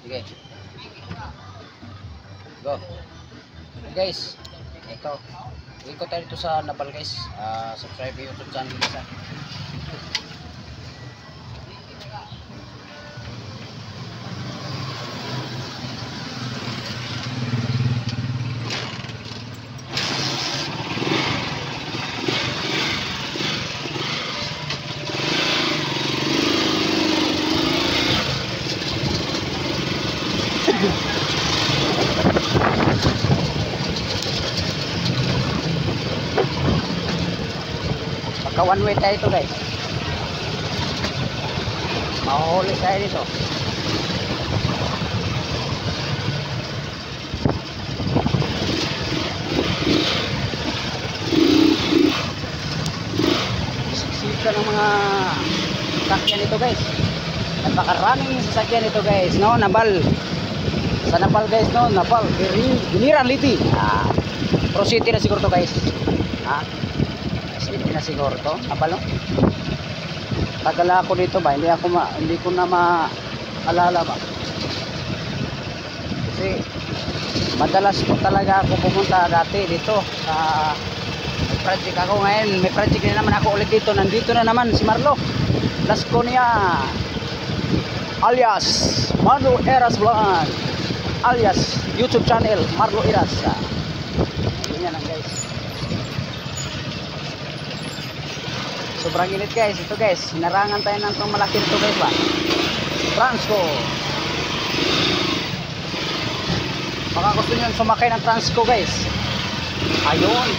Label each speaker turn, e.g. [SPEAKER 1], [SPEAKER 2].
[SPEAKER 1] Sige. Go. Guys, ito. Ikot tayo dito sa Napal guys. Subscribe yung YouTube channel guys. Pagka one way tayo ito guys, mahuhuli tayo dito. Siksika ng mga sasakyan ito guys, napakaraming sasakyan ito guys, no? Napal sa Napal guys, no? Napal Giliran Liti. Pro City na siguro to guys. City na siguro to. Napal, no? Tagal ako dito ba, hindi ko na maalala ba, kasi madalas po talaga ako pumunta dati dito sa project ako. Ngayon may project na naman ako ulit dito. Nandito na naman si Marlo Lasconia alias Marlo Eras Vlog alias YouTube channel Marlo Eras. Ganyan lang guys. Sobrang init guys. Ito guys, hinarangan tayo ng itong malaki ito guys ba, Transco. Baka gusto nyo sumakay ng Transco guys, ayun.